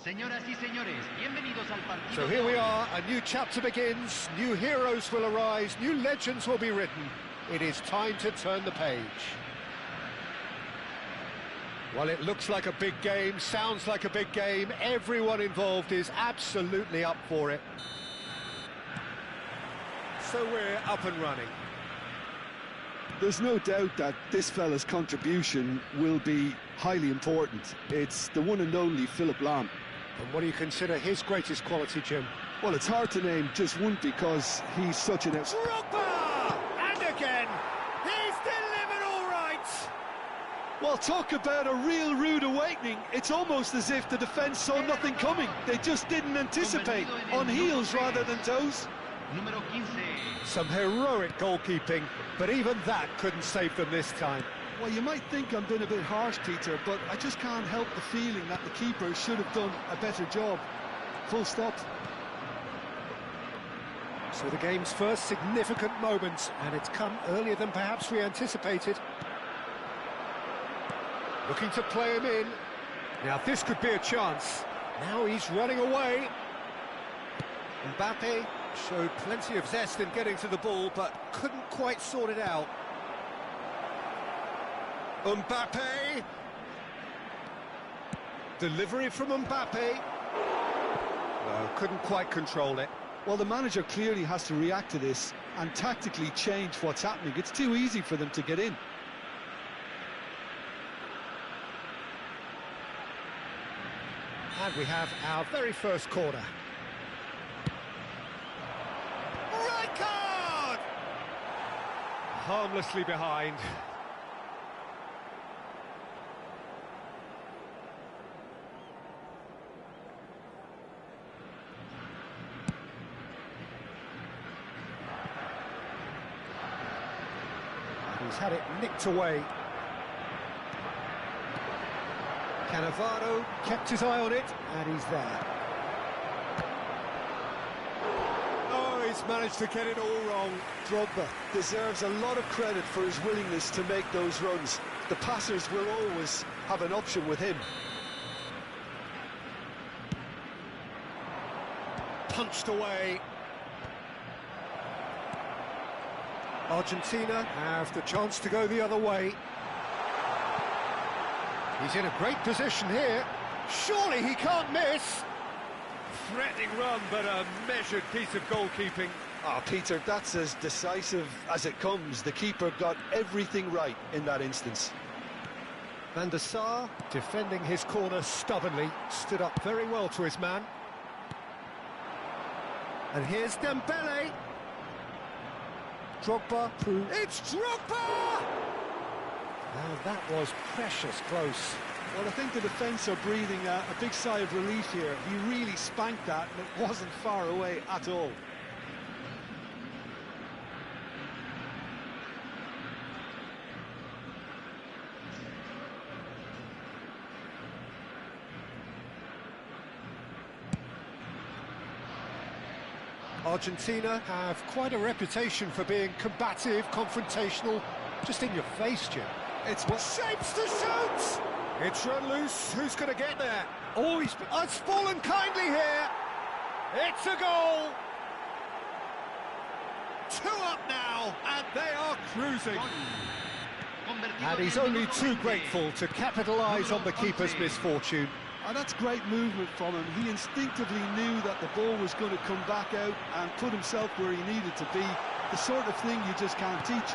Speaker 4: Señoras y señores, bienvenidos al partido.
Speaker 1: So here we are, a new chapter begins, new heroes will arise, new legends will be written. It is time to turn the page. Well, it looks like a big game, sounds like a big game, everyone involved is absolutely up for it. So we're up and running.
Speaker 2: There's no doubt that this fella's contribution will be highly important. It's the one and only Philip Lahm.
Speaker 1: And what do you consider his greatest quality, Jim?
Speaker 2: Well, it's hard to name just one because he's such an...
Speaker 1: Drogba! And again! He's delivered all right!
Speaker 2: Well, talk about a real rude awakening. It's almost as if the defence saw nothing coming. They just didn't anticipate. On heels rather than toes.
Speaker 4: Número 15.
Speaker 1: Some heroic goalkeeping, but even that couldn't save them this time.
Speaker 2: Well, you might think I'm being a bit harsh, Peter, but I just can't help the feeling that the keeper should have done a better job. Full stop.
Speaker 1: So the game's first significant moment, and it's come earlier than perhaps we anticipated. Looking to play him in. Now this could be a chance. Now he's running away. Mbappe showed plenty of zest in getting to the ball, but couldn't quite sort it out. Mbappe. Delivery from Mbappe. No, couldn't quite control it.
Speaker 2: Well, the manager clearly has to react to this and tactically change what's happening. It's too easy for them to get in.
Speaker 1: And we have our very first corner. Red card! Harmlessly behind. He's had it nicked away. Cannavaro kept his eye on it, and he's there. Oh, he's managed to get it all wrong.
Speaker 2: Drogba deserves a lot of credit for his willingness to make those runs. The passers will always have an option with him.
Speaker 1: Punched away. Argentina have the chance to go the other way. He's in a great position here. Surely he can't miss. Threatening run, but a measured piece of goalkeeping.
Speaker 2: Peter, that's as decisive as it comes. The keeper got everything right in that instance.
Speaker 1: Van der Sar, defending his corner stubbornly, stood up very well to his man. And here's Dembele. Drogba. It's Drogba! Now that was precious close.
Speaker 2: Well, I think the defence are breathing a big sigh of relief here. He really spanked that, and it wasn't far away at all.
Speaker 1: Argentina have quite a reputation for being combative, confrontational, just in your face, Jim.
Speaker 2: It's what
Speaker 1: Shapes to shoot! It's run loose. Who's going to get there? Oh, it's fallen kindly here. It's a goal. 2 up now, and they are cruising. And he's only too grateful to capitalise on the keeper's misfortune.
Speaker 2: And that's great movement from him. He instinctively knew that the ball was going to come back out and put himself where he needed to be. The sort of thing you just can't teach.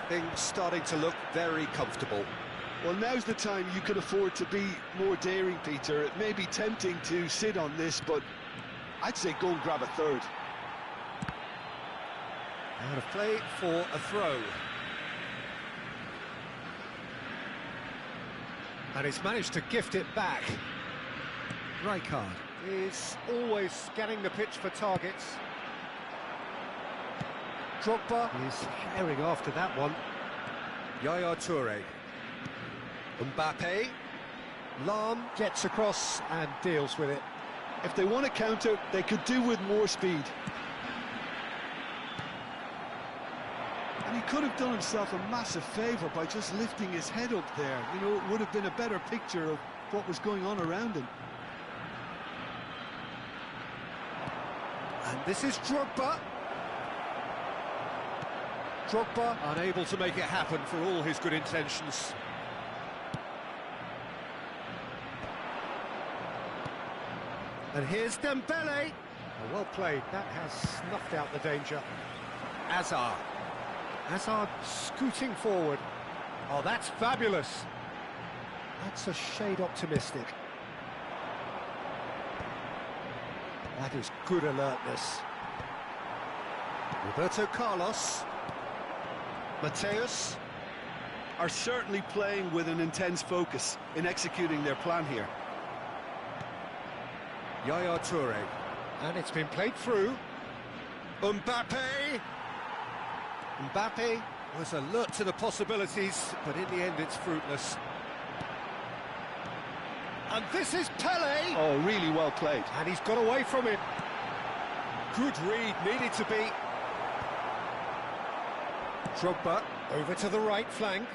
Speaker 1: Things starting to look very comfortable.
Speaker 2: Well, now's the time you can afford to be more daring, Peter. It may be tempting to sit on this, but I'd say go and grab a third.
Speaker 1: Out of play for a throw. And he's managed to gift it back. Rijkaard is always scanning the pitch for targets. Drogba is herring after that one. Yaya Toure. Mbappe. Lam gets across and deals with it.
Speaker 2: If they want to counter, they could do with more speed. And he could have done himself a massive favour by just lifting his head up there. You know, it would have been a better picture of what was going on around him.
Speaker 1: And this is Drogba. Drogba unable to make it happen for all his good intentions. And here's Dembele. Oh, well played. That has snuffed out the danger. Hazard. Hazard scooting forward. Oh, that's fabulous. That's a shade optimistic. That is good alertness. Roberto Carlos. Mateus.
Speaker 2: Are certainly playing with an intense focus in executing their plan here.
Speaker 1: Yaya Toure. And it's been played through. Mbappe. Mbappe was alert to the possibilities, but in the end it's fruitless. And this is Pele.
Speaker 2: Oh, really well played.
Speaker 1: And he's got away from it. Good read, needed to be. Drogba over to the right flank.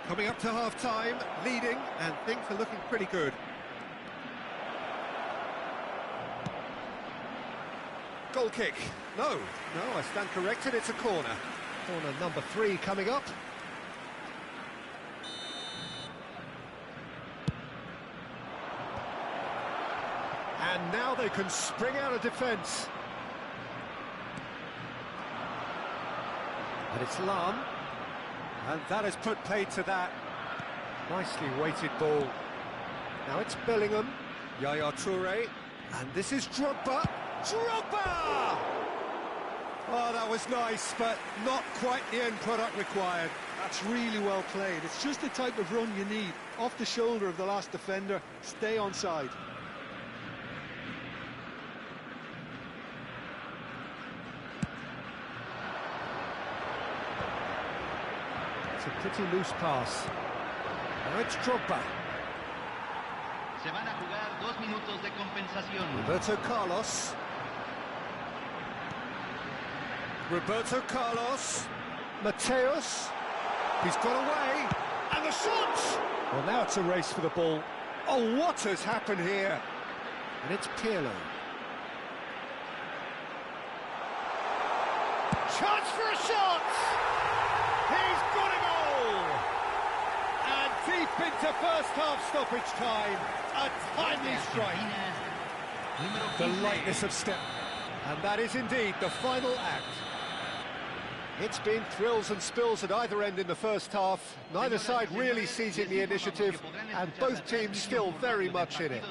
Speaker 1: Coming up to half-time, leading, and things are looking pretty good. Goal kick. No, I stand corrected, it's a corner. Corner number 3 coming up. And now they can spring out of defence. And it's Lam. And that has put paid to that. Nicely weighted ball. Now it's Bellingham. Yaya Toure. And this is Drogba. Drogba! Oh, that was nice, but not quite the end product required.
Speaker 2: That's really well played. It's just the type of run you need. Off the shoulder of the last defender, stay onside.
Speaker 1: It's a pretty loose pass. Now it's Drogba.
Speaker 4: Se van a jugar 2 minutos de compensación.
Speaker 1: Roberto Carlos. Roberto Carlos. Mateus. He's got away. And the shot! Well, now it's a race for the ball. Oh, what has happened here? And it's Pirlo. Chance for a shot! He's got a goal! And deep into first half stoppage time, a timely strike. The lightness of step. And that is indeed the final act. It's been thrills and spills at either end in the first half. Neither side really seizing the initiative, and both teams still very much in it.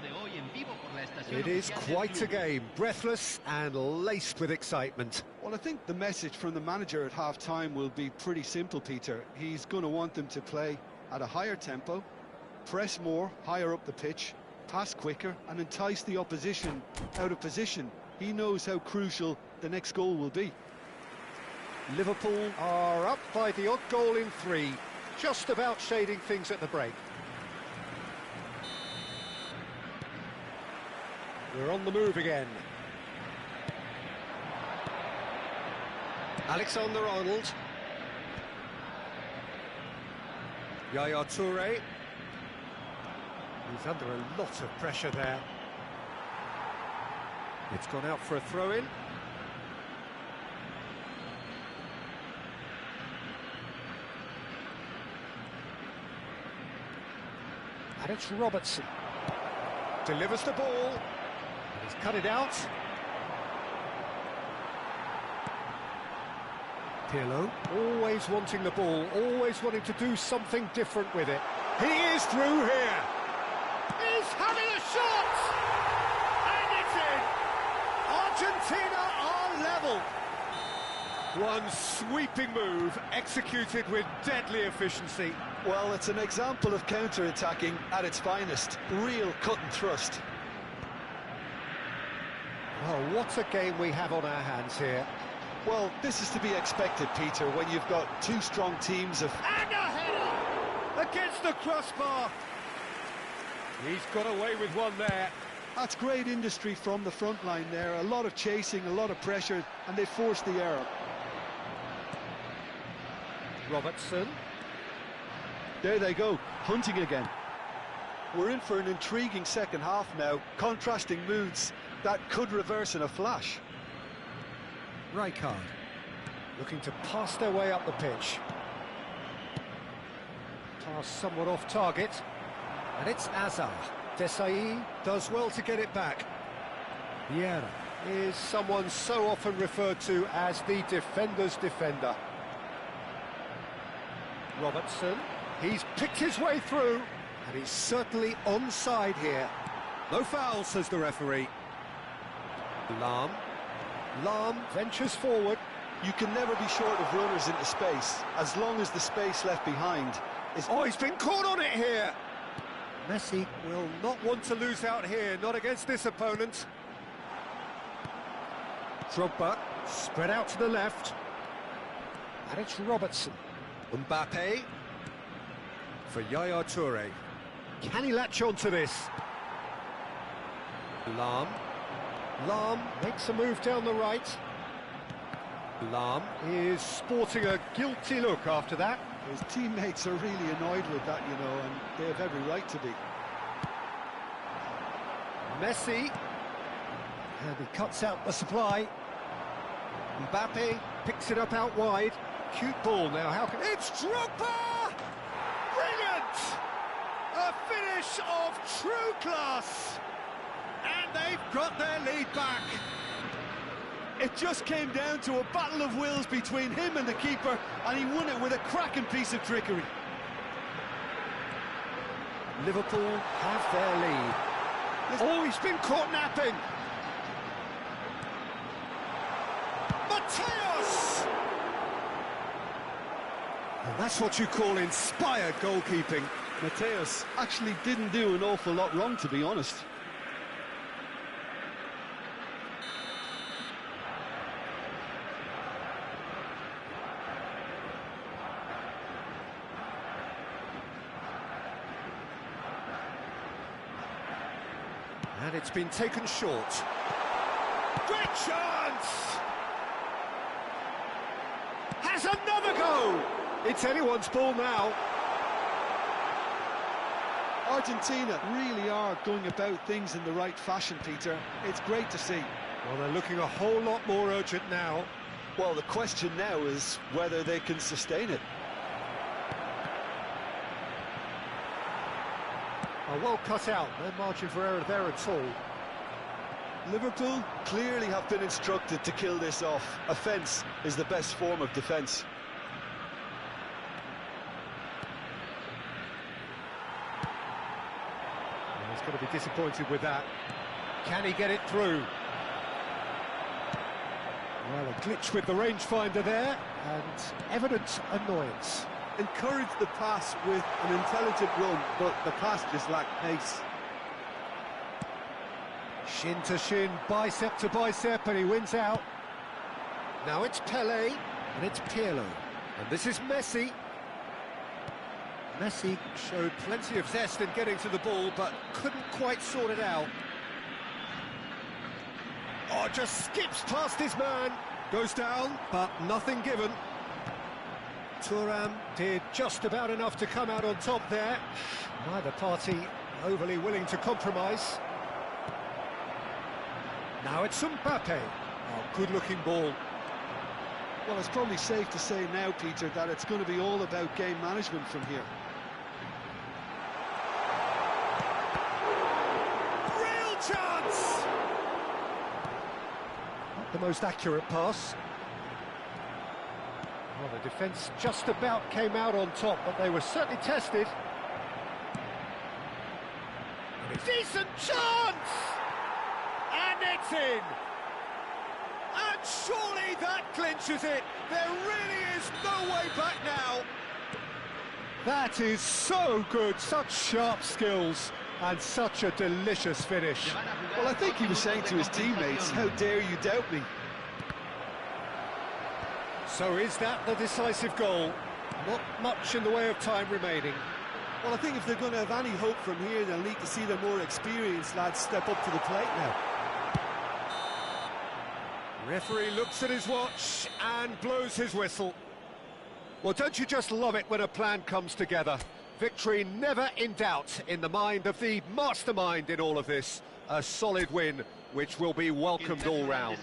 Speaker 1: It is quite a game, breathless and laced with excitement.
Speaker 2: Well, I think the message from the manager at half-time will be pretty simple, Peter. He's going to want them to play at a higher tempo, press more, higher up the pitch, pass quicker, and entice the opposition out of position. He knows how crucial the next goal will be.
Speaker 1: Liverpool are up by the odd goal in 3, just about shading things at the break. We're on the move again. Alexander-Arnold. Yaya Toure. He's under a lot of pressure there. It's gone out for a throw-in. And it's Robertson. Delivers the ball. He's cut it out. Pirlo, always wanting the ball, always wanting to do something different with it. He is through here. He's having a shot! And it's in! Argentina are level. One sweeping move, executed with deadly efficiency.
Speaker 2: Well, it's an example of counter-attacking at its finest. Real cut and thrust.
Speaker 1: Oh, what a game we have on our hands here.
Speaker 2: Well, this is to be expected, Peter, when you've got two strong teams of...
Speaker 1: And a header! Against the crossbar! He's got away with one there.
Speaker 2: That's great industry from the front line there. A lot of chasing, a lot of pressure, and they forced the error.
Speaker 1: Robertson.
Speaker 2: There they go, hunting again. We're in for an intriguing second half now, contrasting moods that could reverse in a flash.
Speaker 1: Rijkaard, looking to pass their way up the pitch. Pass somewhat off target, and it's Azar. Desai does well to get it back. Vieira is someone so often referred to as the defender's defender. Robertson, he's picked his way through, and he's certainly onside here. No foul, says the referee. Lahm ventures forward.
Speaker 2: You can never be short of runners into space, as long as the space left behind is...
Speaker 1: Oh, he's been caught on it here! Messi will not want to lose out here, not against this opponent. Drogba, spread out to the left. And it's Robertson. Mbappe for Yaya Toure. Can he latch on to this? Lahm makes a move down the right. Lahm is sporting a guilty look after that.
Speaker 2: His teammates are really annoyed with that, you know, and they have every right to be.
Speaker 1: Messi, and he cuts out the supply. Mbappe picks it up out wide. Cute ball now, how can... It's Drogba! Brilliant! A finish of true class! And they've got their lead back.
Speaker 2: It just came down to a battle of wills between him and the keeper, and he won it with a cracking piece of trickery.
Speaker 1: Liverpool have their lead. Oh, he's been caught napping. Mateus! And that's what you call inspired goalkeeping.
Speaker 2: Mateus actually didn't do an awful lot wrong, to be honest.
Speaker 1: And it's been taken short. Great chance! Has another go! It's anyone's ball now.
Speaker 2: Argentina really are going about things in the right fashion, Peter. It's great to see.
Speaker 1: Well, they're looking a whole lot more urgent now.
Speaker 2: Well, the question now is whether they can sustain it.
Speaker 1: Oh, well cut out. No margin for error there at all.
Speaker 2: Liverpool clearly have been instructed to kill this off. Offence is the best form of defence.
Speaker 1: He's going to be disappointed with that. Can he get it through? Well, a glitch with the rangefinder there, and evident annoyance.
Speaker 5: Encourage the pass with an intelligent run, but the pass just lacked pace.
Speaker 1: Shin to shin, bicep to bicep, and he wins out. Now it's Pelé, and it's Pirlo. And this is Messi. Messi showed plenty of zest in getting to the ball, but couldn't quite sort it out. Oh, just skips past his man. Goes down, but nothing given. Thuram did just about enough to come out on top there. Neither party overly willing to compromise. Now it's Mbappe. Oh, good-looking ball.
Speaker 2: Well, it's probably safe to say now, Peter, that it's going to be all about game management from here.
Speaker 1: Real chance! Not the most accurate pass. Well, the defence just about came out on top, but they were certainly tested. And a decent chance! And it's in! And surely that clinches it! There really is no way back now! That is so good, such sharp skills, and such a delicious finish.
Speaker 2: Well, I think he was saying to his teammates, how dare you doubt me?
Speaker 1: So is that the decisive goal? Not much in the way of time remaining.
Speaker 5: Well, I think if they're going to have any hope from here, they'll need to see the more experienced lads step up to the plate now.
Speaker 1: Referee looks at his watch and blows his whistle. Well, don't you just love it when a plan comes together? Victory never in doubt in the mind of the mastermind in all of this. A solid win, which will be welcomed all round.